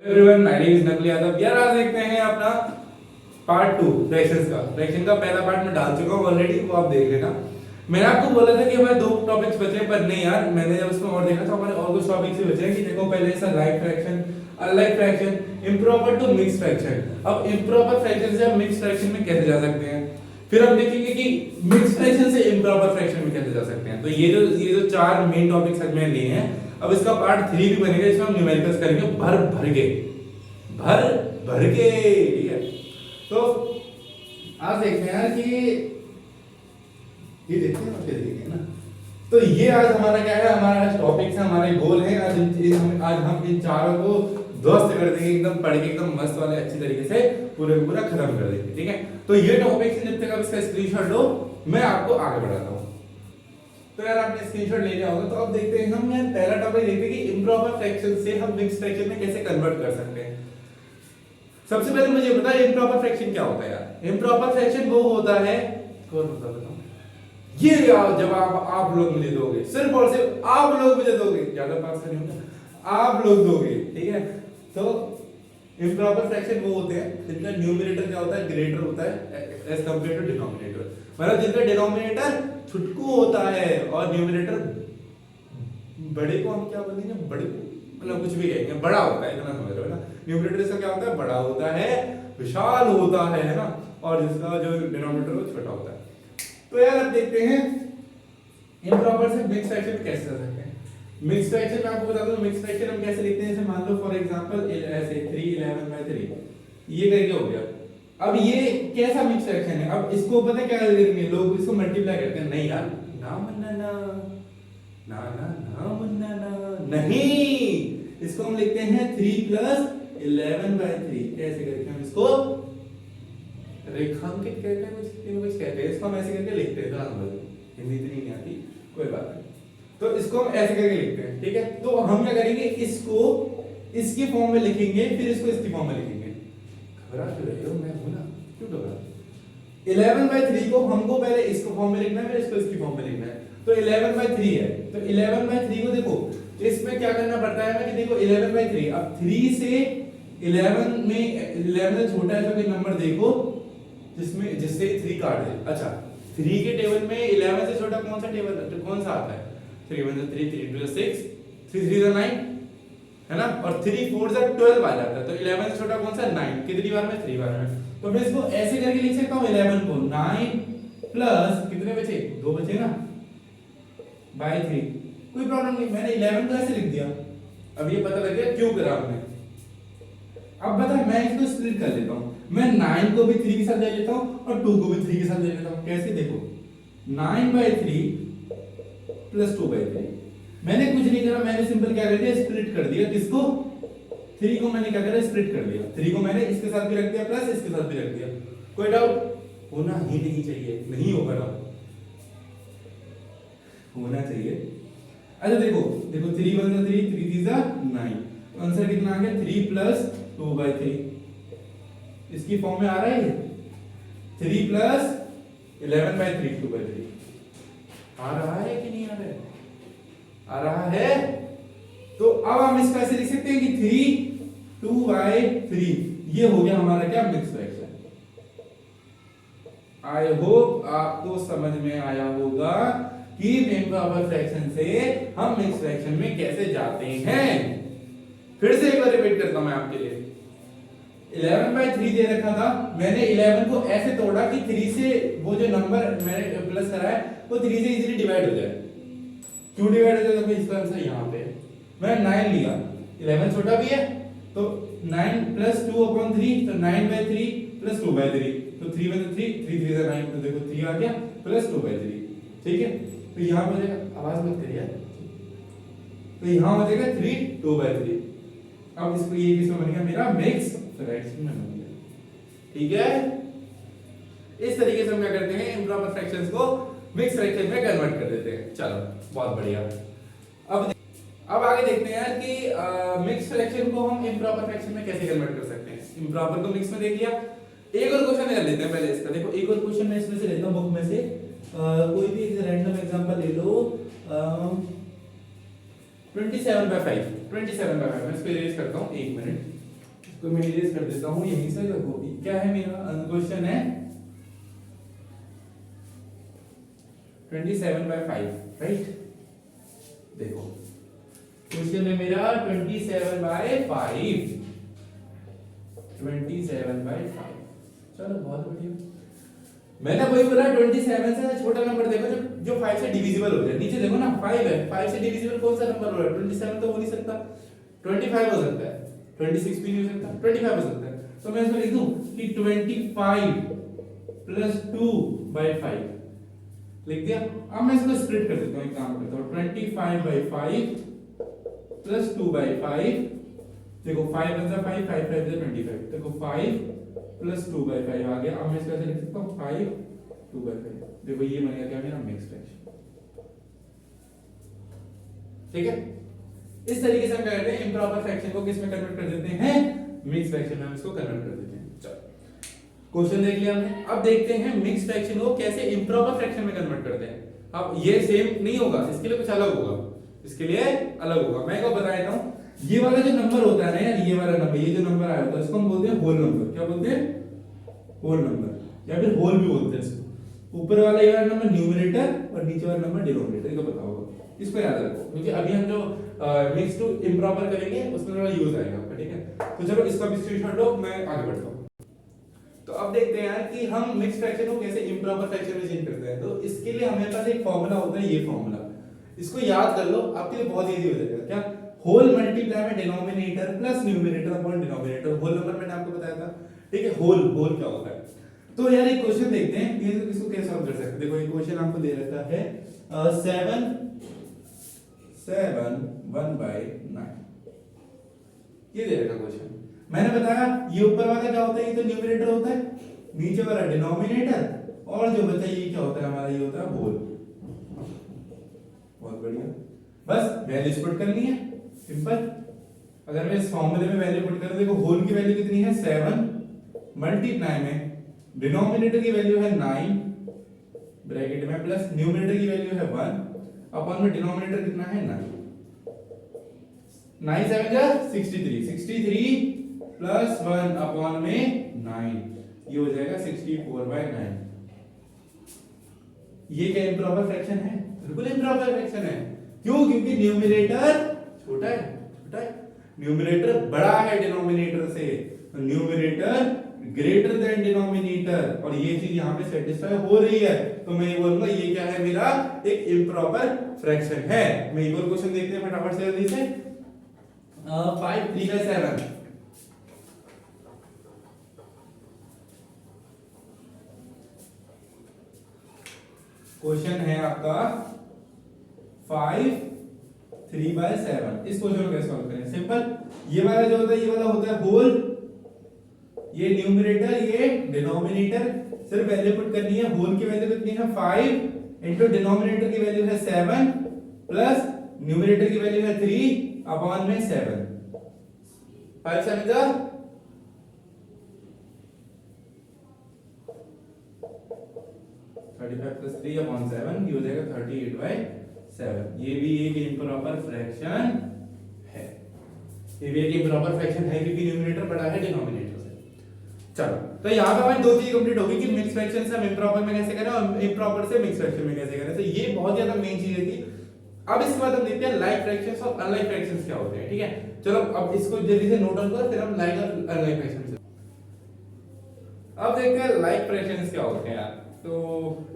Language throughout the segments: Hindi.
एवरीवन, माय नेम इज नकली यादव। यार आज देखते हैं अपना पार्ट 2 फ्रैक्शंस का। फ्रैक्शन का पहला पार्ट मैं डाल चुका हूं ऑलरेडी, वो आप देख लेना। मैंने आपको बोला था कि हमारे दो टॉपिक्स बचे हैं, पर नहीं यार, मैंने जब उसमें और देखा तो हमारे और कुछ टॉपिक्स भी बचे हैं। कि देखो, पहले ऐसा like fraction, unlike fraction, improper to mix fraction. अब इंप्रॉपर फ्रैक्शन से हम मिक्स फ्रैक्शन में कैसे जा सकते हैं, फिर हम देखेंगे कि मिक्स फ्रैक्शन से इंप्रॉपर फ्रैक्शन में कैसे जा सकते हैं। तो ये जो चार मेन टॉपिक्स आज मैंने लिए हैं, अब इसका पार्ट 3 भी बनेगा। इसमें हम न्यूमेरिकल्स करेंगे भर भर के, ठीक है। तो आज देखते हैं यार कि ये देखते हैं कैसे देखेंगे ना। तो ये आज हमारा क्या है, हमारा टॉपिक्स है, हमारे गोल है। आज हम इन चारों को ध्वस्त कर देंगे, एकदम पढ़ के एकदम मस्त वाले अच्छी तरीके से पूरा खत्म कर देंगे, ठीक है। तो ये टॉपिक्स जब तक आप इसका स्क्रीनशॉट लो, मैं आपको आगे बढ़ाता हूँ। तो यार आपने स्क्रीनशॉट ले लिया होगा। तो अब देखते हैं हम यार पहला टॉपिक देखते हैं कि इंप्रॉपर फ्रैक्शन से हम मिक्स फ्रैक्शन में कैसे कन्वर्ट कर सकते हैं। सबसे पहले मुझे बताइए इंप्रॉपर फ्रैक्शन क्या होता है यार। इंप्रॉपर फ्रैक्शन वो होता है, कौन बता बताओ ये यार, जब आप लोग मुझे दोगे, सिर्फ और सिर्फ आप लोग मुझे दोगे, ज्यादा पास नहीं होगा, आप लोग दोगे, ठीक है। तो इंप्रॉपर फ्रैक्शन वो होते हैं जिनका न्यूमरेटर क्या होता है, ग्रेटर होता है एज कंपेयर टू डिनोमिनेटर। मतलब जिनका डिनोमिनेटर छुटकू होता है और न्यूमरेटर बड़े को हम क्या बोलेंगे, बड़े को मतलब कुछ भी कहेंगे, बड़ा होता है, इतना समझ रहे हो ना। न्यूमरेटर इसका क्या होता है, बड़ा होता है, विशाल होता है ना। और जिसका जो डिनोमिनेटर वो छोटा होता है। तो यार अब देखते हैं इंप्रॉपर से मिक्स फ्रैक्शन कैसे कर सकते हैं। मिक्स फ्रैक्शन मैं आपको बता दूं, मिक्स फ्रैक्शन हम कैसे लिखते हैं। जैसे मान लो फॉर एग्जांपल ऐसे 3 11/3 ये करके हो गया। अब ये कैसा मिक्स फ्रैक्शन है। अब इसको पता है क्या करेंगे लोग, इसको मल्टीप्लाई करते हैं। नहीं यार, ना मन्ना ना ना ना ना मन्ना ना नहीं, इसको हम लिखते हैं 3 + 11/3। कैसे करके हम इसको रेखांकित कहते हैं, कुछ कहते हैं इसको। हम ऐसे करके लिखते हैं, हिंदी इतनी नहीं आती, कोई बात नहीं। तो इसको हम ऐसे करके लिखते हैं, ठीक है। तो हम क्या करेंगे, इसको इसकी फॉर्म में लिखेंगे, फिर इसको इसकी फॉर्म में लिखेंगे। घबरा क्यों रहे हो, मैं हूं ना, क्यों घबरा। 11/3 को हमको पहले इसको फॉर्म में लिखना है, फिर इसको इसकी फॉर्म में लिखना है। तो 11/3 है, तो 11/3 को देखो इसमें क्या करना पड़ता है कि देखो 11/3, अब 3 से 11 में 11 से छोटा ऐसा कोई नंबर देखो जिससे 3 काट दे। अच्छा, 3 के टेबल में 11 से छोटा कौन सा टेबल, कौन सा आता है। 3 1 3 3 2 6 3 3 9 है ना। और 3 4 12 आ जाता है। तो 11 से छोटा कौन सा, 9। कितनी बार में, 3 बार में। तो मैं इसको ऐसे करके लिख सकता हूं, 11 को 9 प्लस कितने बचे, 2 बचे ना, बाय 3। कोई प्रॉब्लम नहीं, मैंने 11 को ऐसे लिख दिया। अब ये पता लग गया क्यों करा हमने। अब बता, मैं इसको स्प्लिट कर लेता हूं। मैं 9 को भी 3 के साथ ले लेता हूं और 2 को भी 3 के साथ ले लेता हूं। कैसे, देखो 9/3 + 2/3। मैंने कुछ नहीं करा, मैंने सिंपल क्या कर दिया, स्प्लिट कर दिया। किसको, 3 को मैंने क्या करा, स्प्लिट कर दिया। 3 को मैंने इसके साथ भी रख दिया प्लस इसके साथ भी रख दिया। कोई डाउट होना ही नहीं चाहिए, नहीं होगा डाउट, होना चाहिए। अच्छा देखो 3 1 3 3 3 9। आंसर कितना आ गया, 3 + 2/3। इसकी फॉर्म में आ रहा है 3 + 11/3 2/3। आ रहा है कि नहीं आ रहा है, आ रहा है। तो अब हम इसका ऐसे लिख सकते हैं कि 3 2/3 ये हो गया हमारा क्या, मिक्स फ्रैक्शन। आई होप आपको समझ में आया होगा कि इंप्रॉपर फ्रैक्शन से हम मिक्स फ्रैक्शन में कैसे जाते हैं। फिर से एक बार रिपीट करता हूं मैं आपके लिए। 11/3 दे रखा था, मैंने 11 को ऐसे तोड़ा कि 3 से वो जो नंबर मैंने प्लस करा है वो 3 से इजीली डिवाइड हो जाए। क्यों डिवाइड हो जाए, तो इसका आंसर यहां पे मैं 9 लिया, 11 छोटा भी है, तो 9 + 2/3, तो 9/3 + 2/3। तो 3 1 3 3 3 9, तो देखो 3 आ गया प्लस 2/3, ठीक है। तो यहां हो जाएगा, आवाज मत करिए, तो यहां हो जाएगा 3 2/3। अब इसको ये किसमें बन गया, मेरा मिक्स फ्रैक्शन में बन गया, ठीक है। इस तरीके से हम क्या करते हैं, इंप्रॉपर फ्रैक्शंस को मिक्स फ्रैक्शन में कन्वर्ट कर देते हैं। चलो बहुत बढ़िया। अब आगे देखते हैं यार कि मिक्स फ्रैक्शन को हम इंप्रॉपर फ्रैक्शन में कैसे कन्वर्ट कर सकते हैं। इंप्रॉपर को मिक्स में देख लिया, एक और क्वेश्चन ले लेते हैं पहले इसका। देखो एक और क्वेश्चन मैं इसमें से लेता हूं बुक में से, कोई भी एक रैंडम एग्जांपल ले लो। 27/5 मैं इसको इरेज करता हूं, 1 मिनट। इसको मैं इरेज कर देता हूं यहीं से। देखो क्या है मेरा क्वेश्चन है 27/5 राइट। देखो क्वेश्चन है मेरा 27/5। 27/5 चलो बहुत बढ़िया। मैंने वही बोला 27 से छोटा नंबर देखो जो 5 से डिविजिबल हो जाए। नीचे देखो ना 5 है, 5 से डिविजिबल कौन सा नंबर हो रहा है? 27 तो हो नहीं सकता, 25 हो सकता है, 26 भी नहीं हो सकता, 25 हो सकता है। तो मैं इसमें लिख दूं कि 25 प्लस 2/5 लिख दिया। अब मैं इसको स्प्लिट कर देता हूं, एक काम करता हूं 25/5 प्लस 2/5। देखो 5 × 5 5 5 25। देखो 5 प्लस 2/5 आ गया। अब मैं इसको ऐसे लिख सकता हूं 5 2/5। देखो ये बन गया क्या मेरा मिक्स फ्रैक्शन। ठीक है, इस तरीके से हम क्या करते हैं इंप्रोपर फ्रैक्शन को किस में कन्वर्ट कर देते हैं? मिक्स फ्रैक्शन में हम इसको कन्वर्ट कर देते हैं। चलो क्वेश्चन देख लिया हमने। अब देखते हैं मिक्स फ्रैक्शन को कैसे इंप्रोपर फ्रैक्शन में कन्वर्ट करते हैं। अब ये सेम नहीं होगा, इसके लिए कुछ अलग होगा, इसके लिए अलग होगा। मैं आपको बता देता हूं, ये वाला जो नंबर होता है ना यार, ये वाला नंबर, ये जो नंबर आया होता है इसको हम बोलते हैं होल नंबर। क्या बोलते हैं? होल नंबर, या फिर होल भी बोलते हैं इसको। ऊपर वाला ये वाला नंबर न्यूमरेटर और नीचे वाला नंबर डिनोमिनेटर, इसको पता होगा, इसको याद रखो क्योंकि अभी हम जो मिक्स टू इम्प्रॉपर करेंगे उसमें थोड़ा यूज आएगा आपका। ठीक है, तो चलो इसका भी स्क्रीनशॉट लो, मैं आगे बढ़ता हूं। तो अब देखते हैं यार कि हम मिक्स फ्रैक्शन को कैसे इम्प्रॉपर फ्रैक्शन में चेंज करते हैं। तो इसके लिए हमारे पास एक फॉर्मूला होता है, ये फॉर्मूला, इसको याद कर लो, आपके लिए बहुत इजी हो जाएगा। क्या? होल मल्टीप्लाई में denominator plus numerator upon denominator. Whole number मैंने आपको बताया था, ठीक है। होल होल क्या होता है? तो यार एक क्वेश्चन देखते हैं कि इसको कैसे सॉल्व कर सकते हैं। देखो एक क्वेश्चन आपको दे रखा है 7 1/9, ये दे रखा क्वेश्चन। मैंने बताया ये ऊपर वाला क्या होता है? ये तो न्यूमरेटर होता है, नीचे वाला डिनोमिनेटर, और जो बचा ये क्या होता है हमारा? ये होता है होल। बहुत बढ़िया, बस वैल्यूज पुट करनी है, सिंपल। अगर मैं इस फॉर्मूले में वैल्यू पुट करूं, देखो होल की वैल्यू कितनी है? 7 मल्टीप्लाई में डिनोमिनेटर की वैल्यू है 9 ब्रैकेट में प्लस न्यूमरेटर की वैल्यू है 1 अपॉन में डिनोमिनेटर कितना है? 9। 9 7 जा 63, 63 प्लस 1 अपॉन में 9, ये हो जाएगा 64/9। ये क्या इंप्रॉपर फ्रैक्शन है? बिल्कुल इंप्रॉपर फ्रैक्शन है। क्यों? क्योंकि न्यूमरेटर छोटा है, छोटा है, न्यूमरेटर बड़ा है डिनोमिनेटर से, तो न्यूमरेटर ग्रेटर देन डिनोमिनेटर, और ये चीज यहां पे सेटिस्फाई हो रही है। तो मैं ये बोलूंगा ये क्या है? मेरा एक इंप्रॉपर फ्रैक्शन है। मैं एक और क्वेश्चन देखते हैं फटाफट से जल्दी से। 5 3/7। क्वेश्चन है आपका 5 3/7। इस क्वेश्चन को कैसे सॉल्व करें? सिंपल, ये वाला जो होता है, ये वाला होता है होल, ये न्यूमरेटर, ये डिनोमिनेटर। सिर्फ वैल्यू पुट करनी है। होल की वैल्यू कितनी है? 5 इंटू डिनोमिनेटर की वैल्यू है 7 प्लस न्यूमरेटर की वैल्यू है 3 अपॉन में 7। 5 7 जा 35 प्लस 3 अपॉन 7, ये हो जाएगा 38/7। ये भी एक इंप्रॉपर फ्रैक्शन है। ये भी एक इंप्रॉपर फ्रैक्शन है क्योंकि न्यूमरेटर बड़ा है डिनोमिनेटर से। चलो, तो यहाँ पे हमारी दो चीज कंप्लीट होगी कि मिक्स फ्रैक्शन से हम इंप्रॉपर में कैसे करें और इंप्रॉपर से मिक्स फ्रैक्शन में कैसे करें। तो ये बहुत ज्यादा मेन चीज थी। अब इसके बाद हम देखते हैं लाइक फ्रैक्शंस और अनलाइक फ्रैक्शंस क्या होते हैं। ठीक है, चलो अब इसको जल्दी से नोट डाउन करो, फिर हम लाइक और अनलाइक फ्रैक्शंस। अब देखते हैं लाइक फ्रैक्शंस क्या होते हैं यार। तो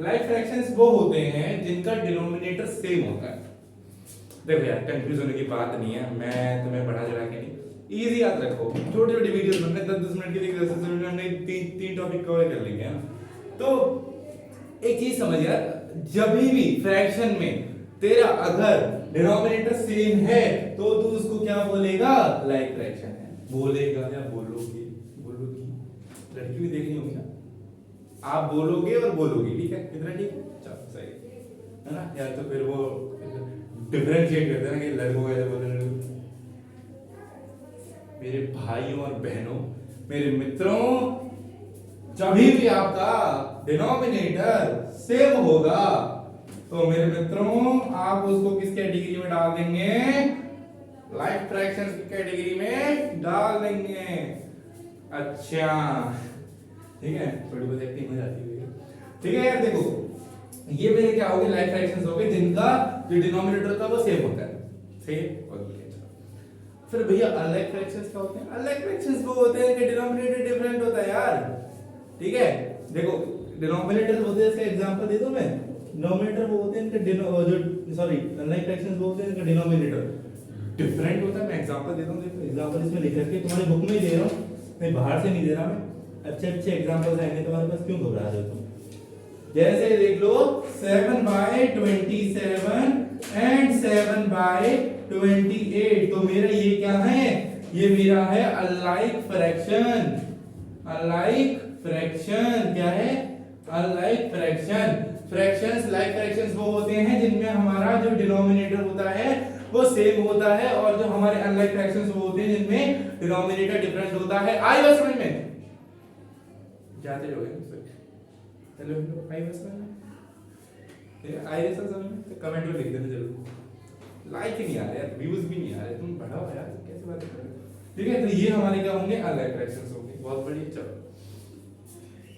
लाइक फ्रैक्शंस वो होते हैं जिनका डिनोमिनेटर सेम होता है। देखो यार कंफ्यूज होने की बात नहीं है, मैं तुम्हें बढ़ा चढ़ा के नहीं, इजी याद रखो। छोटी छोटी वीडियोस बनने 10-10 मिनट की, 10 मिनट में हमने तीन टॉपिक कवर कर लेंगे ना। तो एक चीज समझ यार, जब भी फ्रैक्शन में तेरा अगर डिनोमिनेटर सेम है तो तू उसको क्या बोलेगा? लाइक फ्रैक्शन है बोलेगा या बोलोगे? बोलोगी, लड़की भी देखनी होगी ना, आप बोलोगे और बोलोगी। ठीक है, कितना ठीक है? चलो सही है ना यार। तो फिर वो डिफरेंशिएट करते हैं ना कि लड़कों का बोले। मेरे भाइयों और बहनों, मेरे मित्रों, जब भी आपका डिनोमिनेटर सेम होगा तो मेरे मित्रों आप उसको किस कैटेगरी में डाल देंगे? लाइक फ्रैक्शंस की कैटेगरी में डाल देंगे। अच्छा ठीक है, थोड़ी बहुत एक्टिंग हो जाती है। ठीक है यार, देखो ये मेरे क्या हो गए, लाइक फ्रैक्शंस हो गए जिनका जो डिनोमिनेटर का वो सेम होता है। सेम और फिर भैया अनलाइक फ्रैक्शंस क्या होते हैं? अनलाइक फ्रैक्शंस वो होते हैं कि डिनोमिनेटर डिफरेंट होता है यार। ठीक है, देखो डिनोमिनेटर होते हैं, इसका एग्जांपल दे दूं मैं। डिनोमिनेटर वो होते हैं इनके जो सॉरी अनलाइक फ्रैक्शंस वो होते हैं इनका डिनोमिनेटर डिफरेंट होता है। मैं एग्जांपल देता हूं, देखो एग्जांपल इसमें लिख रखे तुम्हारी बुक में ही दे रहा हूं, मैं बाहर से नहीं दे रहा। मैं अच्छे अच्छे एग्जांपल्स आएंगे तुम्हारे पास, क्यों घबरा रहे हो तुम? जैसे देख लो 7/27 एंड 7/28, तो मेरा ये क्या है, ये मेरा है अनलाइक फ्रैक्शन। अनलाइक फ्रैक्शन क्या है? Unlike fraction. Fractions like fractions वो होते हैं जिनमें हमारा जो डिनोमिनेटर होता है वो सेम होता है, और जो हमारे अनलाइक फ्रैक्शंस वो होते हैं जिनमें डिनोमिनेटर डिफरेंट होता है। आई बस समझ में जाते रहोगे। हेलो हेलो, आई बस समझ में, आई बस समझ में, तो कमेंट में लिख देना जरूर। लाइक ही नहीं आ रहा यार, व्यूज भी नहीं आ रहे, तुम बढ़ाओ यार, कैसे बातें कर रहे हो? ठीक है, तो ये हमारे क्या होंगे, अनलाइक फ्रैक्शंस होंगे। बहुत बढ़िया, चलो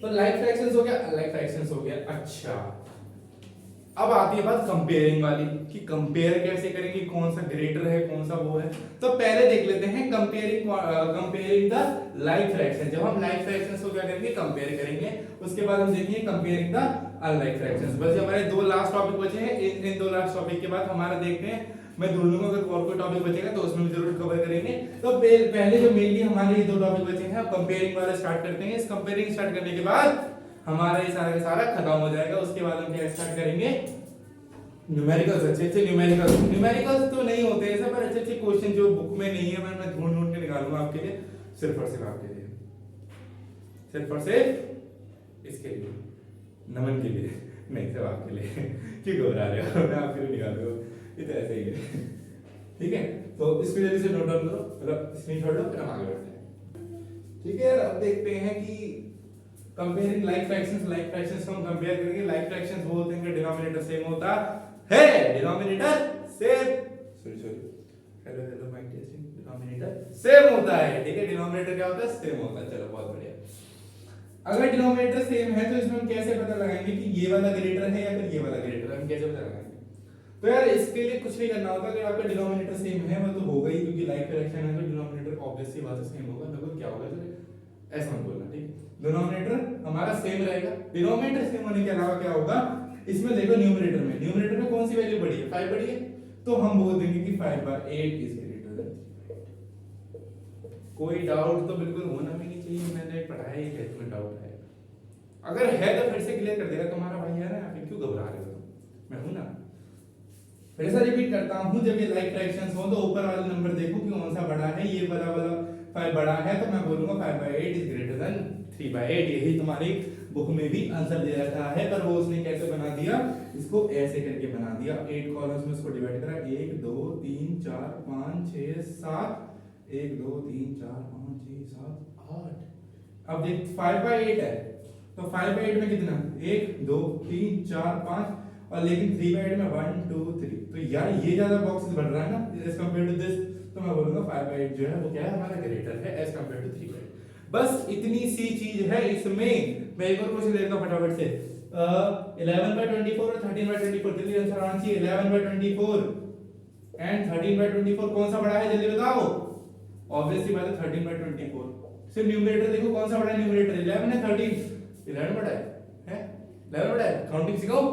तो लाइक फ्रैक्शंस हो गया, अनलाइक फ्रैक्शंस हो गया। अच्छा अब आती है बात कंपेयरिंग वाली, कि कंपेयर कैसे करेंगे, कौन सा ग्रेटर है कौन सा वो है। तो पहले देख लेते हैं कंपेयरिंग द लाइक फ्रैक्शन। जब हम लाइक फ्रैक्शंस को क्या करेंगे, कंपेयर करेंगे, उसके बाद हम देखेंगे कंपेयरिंग द अनलाइक फ्रैक्शंस। बस हमारे दो लास्ट टॉपिक बचे हैं, इन दो लास्ट टॉपिक के बाद हमारा देखते हैं, मैं ढूंढ लूंगा अगर और कोई टॉपिक बचेगा तो उसमें भी जरूर कवर करेंगे। तो पहले जो मेनली हमारे ये दो टॉपिक बचे हैं, कंपेयरिंग वाला स्टार्ट करते हैं। इस कंपेयरिंग स्टार्ट करने के बाद हमारा ये सारा का सारा खत्म हो जाएगा। उसके बाद हम क्या स्टार्ट करेंगे, न्यूमेरिकल्स। अच्छे अच्छे न्यूमेरिकल्स तो नहीं होते ऐसा, पर अच्छे अच्छे क्वेश्चन जो बुक में नहीं है मैं ढूंढ ढूंढ के निकालूंगा आपके लिए, सिर्फ और सिर्फ आपके लिए, सिर्फ और सिर्फ इसके लिए, नमन के लिए नहीं, सिर्फ आपके लिए। क्यों घबरा रहे हो, मैं आपके लिए निकालूंगा, ये तो ऐसे ही है। ठीक है, तो इसको जल्दी से नोट डाउन करो, मतलब स्क्रीनशॉट लो, फिर हम आगे बढ़ते हैं। ठीक है यार, अब देखते हैं कि कंपेयरिंग लाइक फ्रैक्शंस को हम कंपेयर करेंगे। लाइक फ्रैक्शंस वो होते हैं कि डिनोमिनेटर सेम होता है, denominator same, hello hello mic testing, denominator same होता है। ठीक है, डिनोमिनेटर क्या होता है, सेम होता है। चलो बहुत बढ़िया। अगर डिनोमिनेटर सेम है तो इसमें हम कैसे पता लगाएंगे कि ये वाला ग्रेटर है या फिर ये वाला ग्रेटर है, हम कैसे पता लगाएंगे? तो यार इसके लिए कुछ नहीं करना होता, अगर आपका डिनोमिनेटर सेम है वो तो होगा ही, क्योंकि लाइक फ्रैक्शन है तो डिनोमिनेटर ऑब्वियस सी बात है सेम होगा। देखो क्या होगा, तो ऐसा मत बोलना, ठीक है, डिनोमिनेटर हमारा सेम रहेगा। डिनोमिनेटर सेम होने के अलावा क्या होगा, इसमें देखो न्यूमरेटर में कौन सी वैल्यू बढ़ी है, 5 बढ़ी है, तो हम बोल देंगे कि 5/8 इज ग्रेटर देन। कोई डाउट तो बिल्कुल होना भी नहीं चाहिए, मैंने पढ़ाया है, क्या इसमें डाउट है? अगर है तो फिर से क्लियर कर देगा तुम्हारा भाई है ना, फिर क्यों घबरा रहे हो? मैं हूं ना। फिर से रिपीट करता हूं, जब ये लाइक फ्रैक्शंस हो तो ऊपर वाला नंबर देखो कि कौन सा बड़ा है। ये वाला 5 बड़ा है तो मैं बोलूंगा 5/8 इज ग्रेटर देन 3/8। यही तुम्हारी बुक में भी आंसर दे रखा है, पर वो उसने कैसे बना दिया, इसको ऐसे करके बना दिया। 8 कॉलम्स में इसको डिवाइड करा, 1 2 3 4 5 6 7, 1 2 3 4 5 6 7 8। अब देख 5/8 है तो 5/8 में कितना, 1 2 3 4 5, और लेकिन 3/8 में 1 2 3। तो यार ये ज्यादा बॉक्सेस बढ़ रहा है ना एज कंपेयर टू दिस, तो मैं बोलूंगा 5/8 जो है वो क्या है, हमारा ग्रेटर है एज कंपेयर टू 3/8। बस इतनी सी चीज है इसमें। मैं एक और क्वेश्चन देता हूं फटाफट से। 11/24 और 13/24, जल्दी आंसर आना चाहिए। 11/24 एंड 13/24 कौन सा बड़ा है, जल्दी बताओ। ऑब्वियसली बात है 13/24। सिर्फ न्यूमरेटर देखो कौन सा बड़ा है, न्यूमरेटर 11 है, 13 11 बड़ा है 11 बड़ा है। काउंटिंग सिखाओ।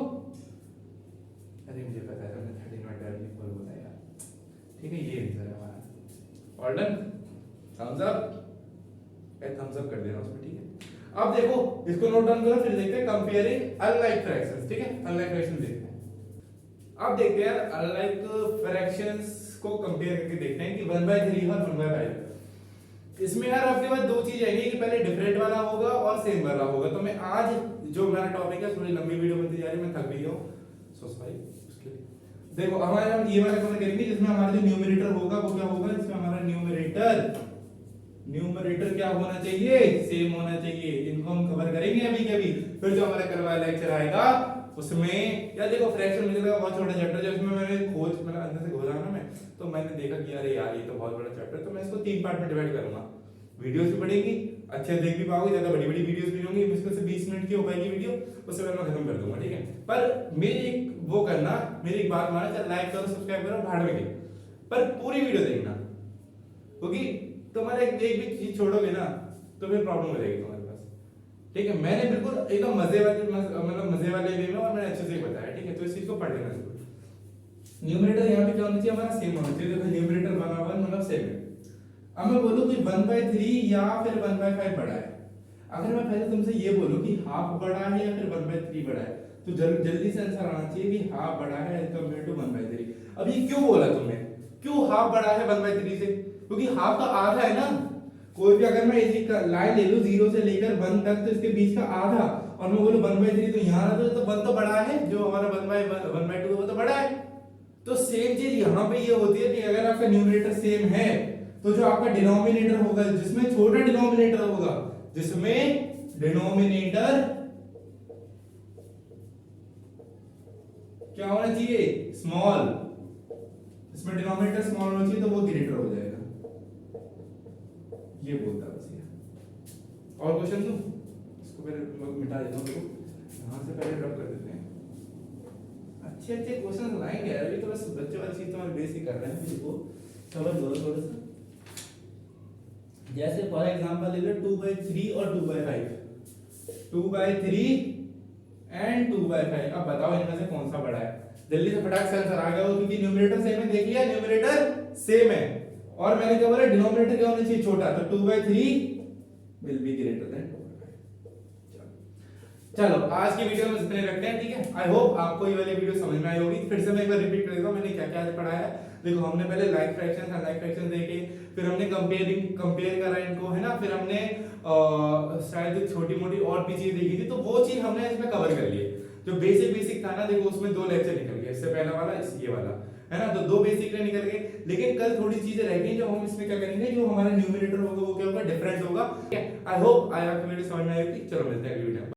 अरे मुझे पता है तुमने 13/24 बोला यार। ठीक है, ये आंसर है हमारा। All done, thumbs up, thumbs up कर देना उसमें, ठीक है। अब देखो इसको नोट डाउन करो, फिर देखते हैं कंपेयरिंग अनलाइक फ्रैक्शंस। ठीक है, अनलाइक फ्रैक्शंस देखते हैं। अब देखते हैं यार अनलाइक फ्रैक्शंस को कंपेयर करके देखते हैं कि 1/3 और 1/5। इसमें यार आपके पास दो चीज आएगी कि पहले डिफरेंट वाला होगा और सेम वाला होगा। तो मैं आज जो मेरा टॉपिक है, थोड़ी लंबी वीडियो बनती जा रही है, मैं थक भी गया हूं, सो सॉरी उसके लिए। देखो हमारे हम ये वाला कवर करेंगे जिसमें हमारा जो न्यूमरेटर होगा वो क्या होगा, इसमें हमारा न्यूमरेटर क्या होना चाहिए, सेम होना चाहिए। इनको हम कवर करेंगे अभी के अभी। फिर जो हमारा कल वाला लेक्चर आएगा उसमें यार देखो फ्रैक्शन मुझे लगा बहुत छोटा चैप्टर जो इसमें मैंने मतलब अंदर से खोजा ना मैं, तो मैंने देखा कि अरे यार ये तो बहुत बड़ा चैप्टर है, तो मैं इसको 3 पार्ट में डिवाइड करूंगा। वीडियोस भी बढ़ेंगी, अच्छे देख भी पाओगे, ज्यादा बड़ी बड़ी वीडियोस भी होंगी, मुश्किल से 20 मिनट की हो पाएगी वीडियो, उससे मैं खत्म कर दूंगा, ठीक है। पर मेरी एक वो करना, मेरी एक बात माना, चल लाइक करो सब्सक्राइब करो भाड़ में, पर पूरी वीडियो देखना, क्योंकि तुम्हारे एक भी चीज छोड़ोगे ना तो फिर प्रॉब्लम हो जाएगी तुम्हारे पास, ठीक है। मैंने बिल्कुल एकदम मजे वाले मतलब मजे वाले वे में और मैंने अच्छे से बताया, ठीक है। तो इस चीज को पढ़ लेना जरूर। न्यूमरेटर यहाँ पे क्या होना चाहिए, हमारा सेम होना चाहिए। देखो न्यूमरेटर 1/1 मतलब सेम है। अब मैं बोलूं कि 1/3 या फिर 1/5 बड़ा है। अगर मैं पहले तुमसे ये बोलूं कि हाफ बड़ा है या फिर 1/3 बड़ा है, तो जल्दी से आंसर आना चाहिए कि हाफ बड़ा है एज कंपेयर टू 1/3। अब ये क्यों बोला तुमने, क्यों हाफ बड़ा है 1/3 से? क्योंकि हाफ का आधा है ना। कोई भी अगर मैं इसी लाइन ले लूं 0 से लेकर 1 तक, तो इसके बीच का आधा, और मैं बोलूं 1/3, तो यहाँ तो 1 तो बड़ा है, जो हमारा 1/2 वो तो बड़ा है। तो सेम चीज यहाँ पे ये होती है कि अगर आपका न्यूमरेटर सेम है, तो जो आपका डिनोमिनेटर होगा, जिसमें छोटा डिनोमिनेटर होगा, जिसमें डिनोमिनेटर क्या होना चाहिए, स्मॉल, इसमें डिनोमिनेटर स्मॉल होना चाहिए, तो वो ग्रेटर हो जाएगा। ये बोलता है बस ये। और क्वेश्चन दूं, इसको पहले मिटा देता हूं, यहां से पहले ड्रॉप कर देते हैं। अच्छे अच्छे क्वेश्चन लाएंगे यार, अभी तो बस बच्चों वाली चीज तो हमारे बेस ही कर रहे हैं, इसको समझ लो थोड़ा सा। जैसे फॉर एग्जांपल ले लो 2/3 और 2/5, 2/3 एंड 2/5। अब बताओ इनमें से कौन सा बड़ा है? जल्दी से फटाक से आंसर आ गया हो, क्योंकि न्यूमरेटर सेम है, देख लिया न्यूमरेटर सेम है, और मैंने क्या बोला, डिनोमिनेटर क्या होना चाहिए, छोटा, तो 2/3 विल बी ग्रेटर देन 2/5। चलो आज की वीडियो में इतने रखते हैं, ठीक है। आई होप आपको ये वाली वीडियो समझ में आई होगी। फिर से मैं एक बार रिपीट कर देता हूं मैंने क्या क्या आज पढ़ाया है। देखो हमने पहले लाइक फ्रैक्शन, अनलाइक फ्रैक्शन देखे, फिर हमने कंपेयर करा इनको, है ना। फिर हमने शायद छोटी मोटी और भी चीज देखी थी, तो वो चीज हमने इसमें कवर कर ली है। जो बेसिक था ना, देखो उसमें 2 लेक्चर निकल गए, इससे पहला वाला, ये वाला, है ना। तो 2 बेसिक निकल गए, लेकिन कल थोड़ी चीजें रह गई जो हम इसमें क्या करेंगे, जो हमारा न्यूमरेटर होगा वो क्या होगा, डिफरेंट होगा। आई होप आपको वीडियो समझ में आई होगी। चलो मिलते हैं अगली वीडियो में।